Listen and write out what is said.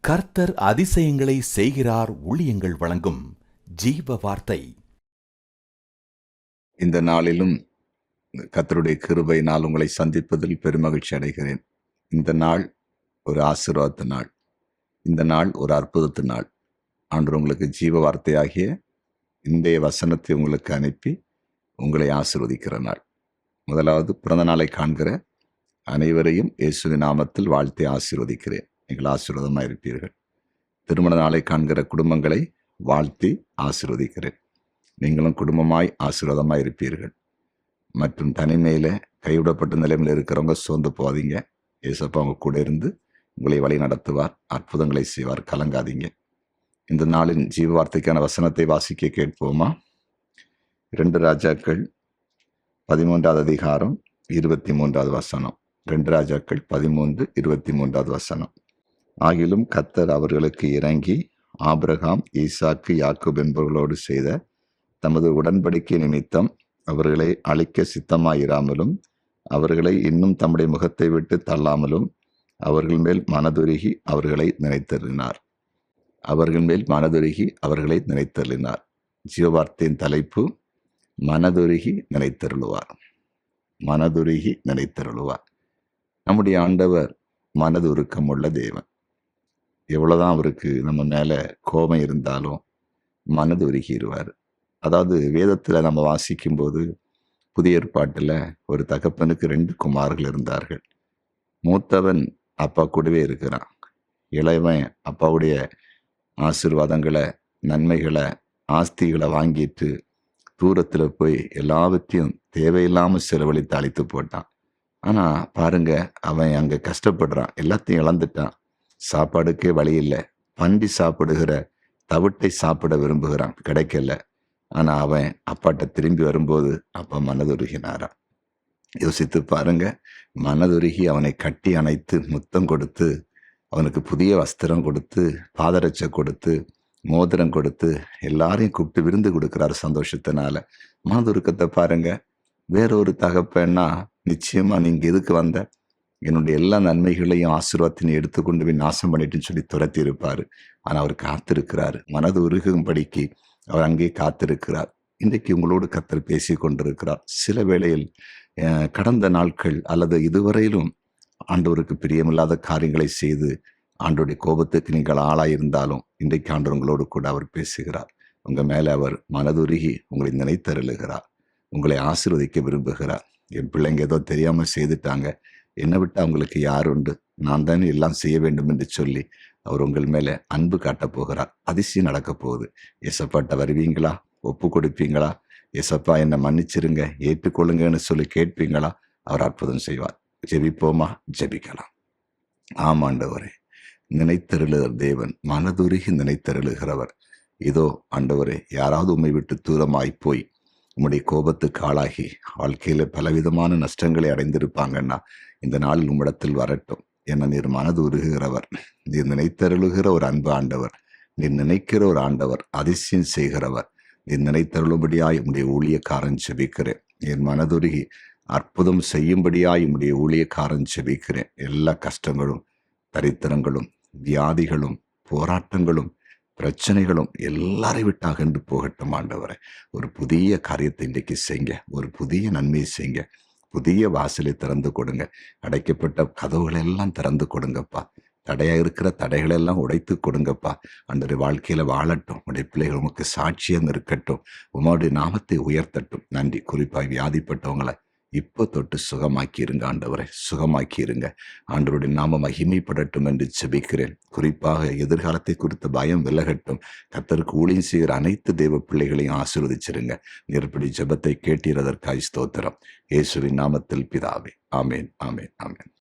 கர்த்தர் அதிசயங்களை செய்கிறார். ஊழியங்கள் வழங்கும் ஜீவ வார்த்தை. இந்த நாளிலும் கர்த்தருடைய கிருபையினால் உங்களை சந்திப்பதில் பெருமகிழ்ச்சி அடைகிறேன். இந்த நாள் ஒரு ஆசீர்வாத நாள். இந்த நாள் ஒரு அற்புதத்து நாள். ஆண்டவர் உங்களுக்கு ஜீவ வார்த்தையாகிய இன்றைய வசனத்தை உங்களுக்கு அனுப்பி உங்களை ஆசீர்வதிக்கிற நாள். முதலாவது, பிறந்த நாளை காண்கிற அனைவரையும் இயேசுவின் நாமத்தில் வாழ்த்தி ஆசீர்வதிக்கிறேன். நீங்கள் ஆசீர்வாதமாக இருப்பீர்கள். திருமண நாளை காண்கிற குடும்பங்களை வாழ்த்தி ஆசீர்வதிக்கிறேன். நீங்களும் குடும்பமாய் ஆசீர்வாதமாக இருப்பீர்கள். மற்றும் தனிமையில் கைவிடப்பட்ட நிலைமையில் இருக்கிறவங்க சோர்ந்து போகாதீங்க. ஏசப்பா அவங்க கூட இருந்து உங்களை வழி நடத்துவார், அற்புதங்களை செய்வார். கலங்காதீங்க. இந்த நாளின் ஜீவ வார்த்தைக்கான வசனத்தை வாசிக்க கேட்போமா? 2 ராஜாக்கள் 13வது அதிகாரம் 23வது வசனம். 2 ராஜாக்கள் 13:23வது வசனம். ஆகிலும் கர்த்தர் அவர்களுக்கு இறங்கி ஆபிரகாம், ஈசாக்கு, யாக்கோபு என்பவர்களோடு செய்த தமது உடன்படிக்கை நிமித்தம் அவர்களை அழிக்க சித்தமாயிராமலும் அவர்களை இன்னும் தம்முடைய முகத்தை விட்டு தள்ளாமலும் அவர்கள் மேல் மனதுருகி அவர்களை நினைத்தருளினார். அவர்களை நினைத்தருளினார். ஜீவவார்த்தையின் தலைப்பு மனதுருகி நினைத்தருளுவார். மனதுருகி நினைத்தருளுவார். நம்முடைய ஆண்டவர் மனது உருக்கமுள்ள தேவன். எவ்வளவுதான் அவருக்கு நம்ம மேல கோபம் இருந்தாலும் மனது உருகிடுவார். அதாவது வேதத்துல நம்ம வாசிக்கும் போது, புதிய ஏற்பாட்டுல ஒரு தகப்பனுக்கு 2 குமார்கள் இருந்தார்கள். மூத்தவன் அப்பா கூடவே இருக்கிறான். இளையவன் அப்பாவுடைய ஆசீர்வாதங்களை, நன்மைகளை, ஆஸ்திகளை வாங்கிட்டு தூரத்துல போய் எல்லாவற்றையும் தேவையில்லாம செலவழித்து அழித்து போட்டான். ஆனா பாருங்க, அவன் அங்க கஷ்டப்படுறான். எல்லாத்தையும் இழந்துட்டான். சாப்பாடுக்கே வழி இல்லை. பன்றி சாப்பிடுகிற தவிட்டை சாப்பிட விரும்புகிறான், கிடைக்கல. ஆனா அவன் அப்பாட்ட திரும்பி வரும்போது அப்பா மனதுருகினாராம். யோசித்து பாருங்க. மனதுருகி அவனை கட்டி அணைத்து முத்தம் கொடுத்து, அவனுக்கு புதிய வஸ்திரம் கொடுத்து, பாதரட்சை கொடுத்து, மோதிரம் கொடுத்து, எல்லாரையும் கூப்பிட்டு விருந்து கொடுக்கிறாரு சந்தோஷத்தினால. மனதுருக்கத்தை பாருங்க. வேறொரு தகப்பன்னா நிச்சயமா நீங்க எதுக்கு வந்த, என்னுடைய எல்லா நன்மைகளையும் ஆசீர்வாதத்தையும் எடுத்துக்கொண்டு போய் நாசம் பண்ணிட்டுன்னு சொல்லி துரத்தி இருப்பாரு. ஆனா அவர் காத்திருக்கிறாரு. மனது உருகும்படிக்கு அவர் அங்கே காத்திருக்கிறார். இன்றைக்கு உங்களோடு கர்த்தர் பேசி கொண்டிருக்கிறார். சில வேளையில் கடந்த நாட்கள் அல்லது இதுவரையிலும் ஆண்டவருக்கு பிரியமில்லாத காரியங்களை செய்து ஆண்டவருடைய கோபத்துக்கு நீங்கள் ஆளாயிருந்தாலும் இன்றைக்கு ஆண்டவர் உங்களோடு கூட அவர் பேசுகிறார். உங்க மேல அவர் மனதுருகி உங்களை நினைத்தருளுகிறார். உங்களை ஆசீர்வதிக்க விரும்புகிறார். என் பிள்ளைங்க ஏதோ தெரியாம செய்துட்டாங்க, என்னை விட்டு அவங்களுக்கு யார் உண்டு, நான் தானே எல்லாம் செய்ய வேண்டும் என்று சொல்லி அவர் உங்கள் மேல அன்பு காட்டப் போகிறார். அதிசயம் நடக்க போகுது. எசப்பாட்ட வருவீங்களா? ஒப்பு கொடுப்பீங்களா? எசப்பா என்னை மன்னிச்சிருங்க, ஏற்றுக்கொள்ளுங்கன்னு சொல்லி கேட்பீங்களா? அவர் அற்புதம் செய்வார். ஜெபிப்போமா? ஜெபிக்கலாம். ஆமாண்டவரே, நினைத்தருளுகிற தேவன், மனதுருகி நினைத்தருளுகிறவர். இதோ ஆண்டவரே, யாராவது உம்மை விட்டு தூரமாய் போய் உம்முடைய கோபத்துக்கு ஆளாகி வாழ்க்கையில பலவிதமான நஷ்டங்களை அடைந்திருப்பாங்கன்னா இந்த நாளில் உம்மிடத்தில் வரட்டும். என்ன, நீர் மனது உருகுகிறவர், நீர் நினைத்தருளுகிற ஒரு அன்பு ஆண்டவர், நீர் நினைக்கிற ஒரு ஆண்டவர், அதிசயம் செய்கிறவர். நீர் நினைத்தருளும்படியாய் உம்முடைய ஊழியக்காரன் செபிக்கிறேன். என் மனதுருகி அற்புதம் செய்யும்படியாய் உம்முடைய ஊழியக்காரன் செபிக்கிறேன். எல்லா கஷ்டங்களும், தரித்திரங்களும், வியாதிகளும், போராட்டங்களும், பிரச்சனைகளும் எல்லாரையும் விட்டு அகன்று போகட்டும் ஆண்டவரே. ஒரு புதிய காரியத்தை இன்றைக்கு செய்யுங்க. ஒரு புதிய நன்மையை செய்யுங்க. புதிய வாசலை திறந்து கொடுங்க. அடைக்கப்பட்ட கதவுகளை எல்லாம் திறந்து கொடுங்கப்பா. தடையா இருக்கிற தடைகளெல்லாம் உடைத்து கொடுங்கப்பா. அன்றைய வாழ்க்கையில வாழட்டும். உடைய பிள்ளைகள் உமக்கு சாட்சியம் இருக்கட்டும். உங்களுடைய நாமத்தை உயர்த்தட்டும். நன்றி. குறிப்பாக வியாதிப்பட்டவங்களை இப்போ தொட்டு சுகமாக்கி இருங்க ஆண்டவரை, சுகமாக்கி இருங்க. ஆண்டவருடைய நாமம் மகிமைப்படட்டும் என்று செபிக்கிறேன். குறிப்பாக எதிர்காலத்தை குறித்த பயம் விலகட்டும். கர்த்தருக்கு ஊழியம் செய்கிற அனைத்து தேவ பிள்ளைகளையும் ஆசீர்வதிச்சிருங்க. நிற்படி ஜெபத்தை கேட்டீரதற்காய் ஸ்தோத்திரம். இயேசுவின் நாமத்தில் பிதாவே. ஆமேன், ஆமேன், ஆமேன்.